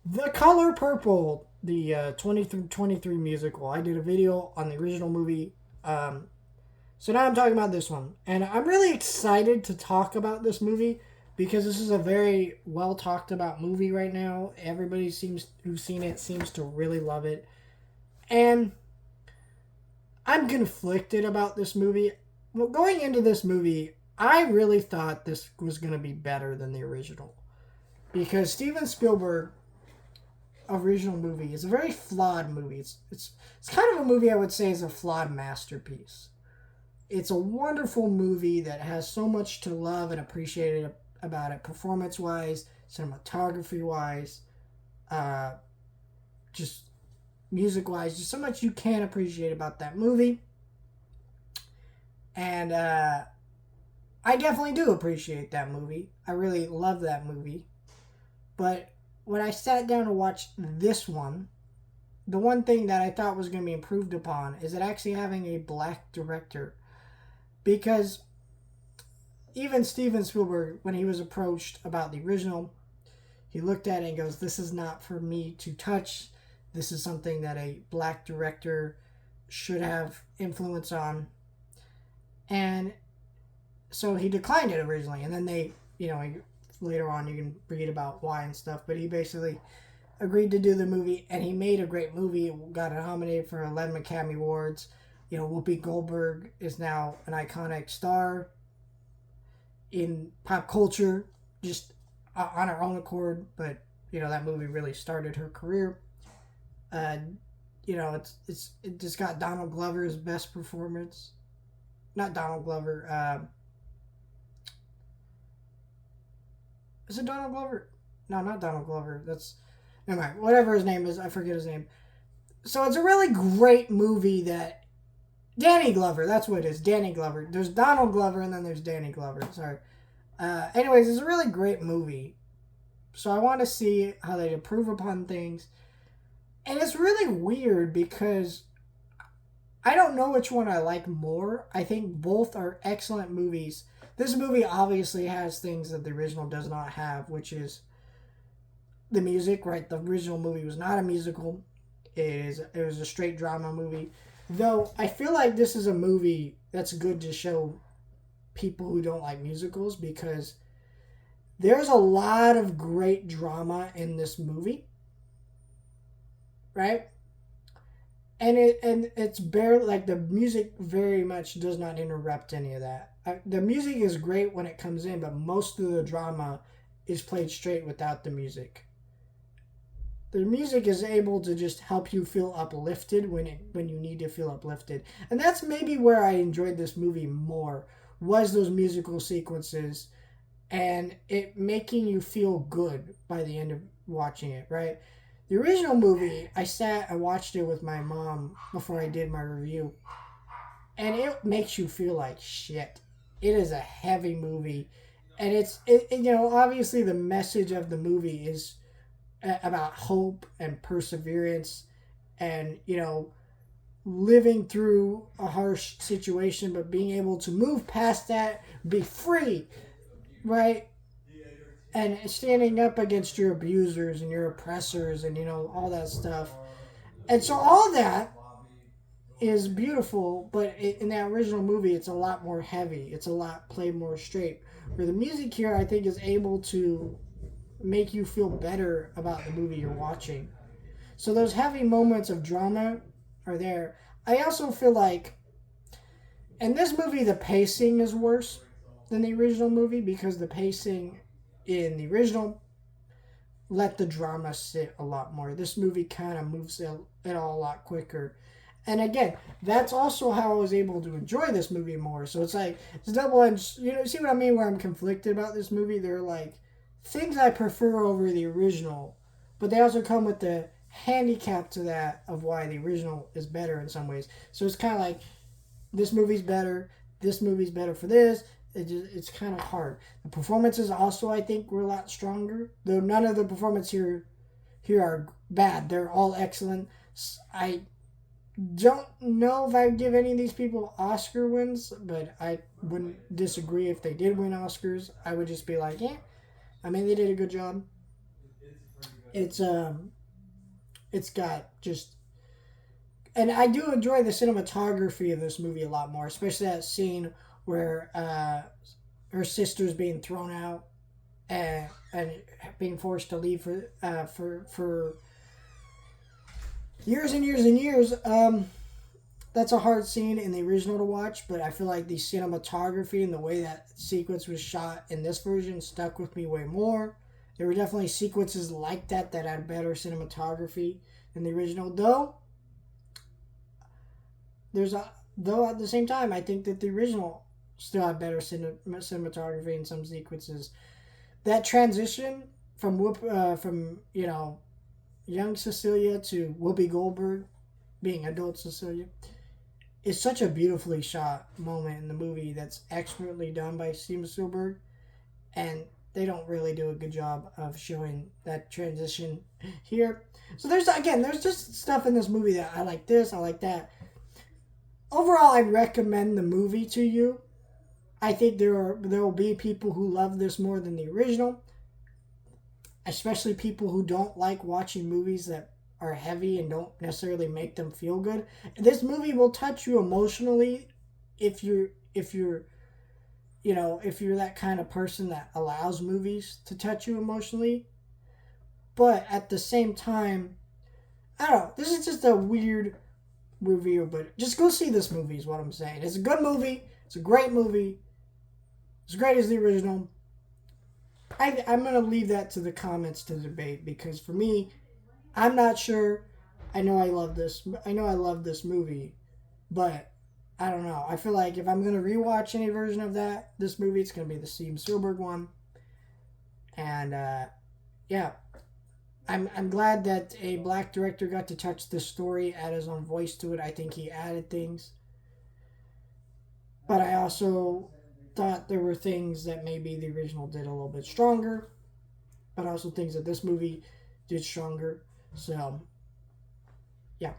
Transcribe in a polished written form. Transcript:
The Color Purple, the 23 musical. I did a video on the original movie. Um, so now I'm talking about this one. And I'm really excited to talk about this movie because this is a very well talked about movie right now. Everybody seems who's seen it seems to really love it. And I'm conflicted about this movie. Well, going into this movie, I really thought this was going to be better than the original because Steven Spielberg original movie is a very flawed movie. It's kind of a movie I would say is a flawed masterpiece. It's a wonderful movie that has so much to love and appreciate about it, performance wise, cinematography wise, uh, just music wise, just so much you can appreciate about that movie. And I definitely do appreciate that movie. I really love that movie. But when I sat down to watch this one, the one thing that I thought was going to be improved upon is it actually having a black director. Because even Steven Spielberg, when he was approached about the original, he looked at it and goes, "This is not for me to touch. This is something that a black director should have influence on." And so he declined it originally. And then later on you can read about why and stuff. But he basically agreed to do the movie, and he made a great movie. Got nominated for 11 Academy Awards. Whoopi Goldberg is now an iconic star in pop culture, just on her own accord. But that movie really started her career. Uh, it just got Donald Glover's best performance. Not Donald Glover. Is it Donald Glover? No, not Donald Glover. That's never mind. Whatever his name is, I forget his name. So it's a really great movie that Danny Glover. That's what it is. Danny Glover. There's Donald Glover and then there's Danny Glover. Sorry. Anyways, it's a really great movie. So I want to see how they improve upon things. And it's really weird because I don't know which one I like more. I think both are excellent movies. This movie obviously has things that the original does not have, which is the music, right? The original movie was not a musical. It was a straight drama movie. Though I feel like this is a movie that's good to show people who don't like musicals because there's a lot of great drama in this movie, right? And it's barely like the music very much does not interrupt any of that. The music is great when it comes in, but most of the drama is played straight without the music. The music is able to just help you feel uplifted when you need to feel uplifted, and that's maybe where I enjoyed this movie more was those musical sequences and it making you feel good by the end of watching it, right? The original movie, I sat and watched it with my mom before I did my review, and it makes you feel like shit. It is a heavy movie, and obviously the message of the movie is about hope and perseverance, and living through a harsh situation, but being able to move past that, be free, right? And standing up against your abusers and your oppressors and all that stuff. And so all that is beautiful, but in that original movie it's a lot more heavy. It's a lot played more straight. Where the music here I think is able to make you feel better about the movie you're watching. So those heavy moments of drama are there. I also feel like in this movie the pacing is worse than the original movie because the pacing in the original let the drama sit a lot more. This movie kind of moves it all a lot quicker. And again, that's also how I was able to enjoy this movie more. So it's like it's double edged. See what I mean? Where I'm conflicted about this movie. They're like things I prefer over the original, but they also come with the handicap to that of why the original is better in some ways. So it's kind of like this movie's better. This movie's better for this. It's kind of hard. The performances also I think were a lot stronger. Though none of the performances here are bad. They're all excellent. I don't know if I'd give any of these people Oscar wins, but I wouldn't disagree if they did win Oscars. I would just be like, yeah, I mean, they did a good job. It's it's got just, and I do enjoy the cinematography of this movie a lot more, especially that scene where her sister's being thrown out and being forced to leave for years and years and years. That's a hard scene in the original to watch, but I feel like the cinematography and the way that sequence was shot in this version stuck with me way more. There were definitely sequences like that that had better cinematography than the original, though. Though at the same time, I think that the original still had better cinematography in some sequences. That transition from from young Cecilia to Whoopi Goldberg being adult Cecilia is such a beautifully shot moment in the movie that's expertly done by Steven Spielberg, and they don't really do a good job of showing that transition here. So there's just stuff in this movie that I like this, I like that. Overall, I recommend the movie to you. I think there will be people who love this more than the original, especially people who don't like watching movies that are heavy and don't necessarily make them feel good. This movie will touch you emotionally if you're if you're that kind of person that allows movies to touch you emotionally. But at the same time, I don't know. This is just a weird review, but just go see this movie is what I'm saying. It's a good movie. It's a great movie. As great as the original. I'm going to leave that to the comments to debate because for me, I'm not sure. I know I love this. I know I love this movie, but I don't know. I feel like if I'm going to rewatch any version of this movie, it's going to be the Steven Spielberg one. And yeah, I'm glad that a black director got to touch this story, add his own voice to it. I think he added things. But I also thought there were things that maybe the original did a little bit stronger, but also things that this movie did stronger. So, yeah.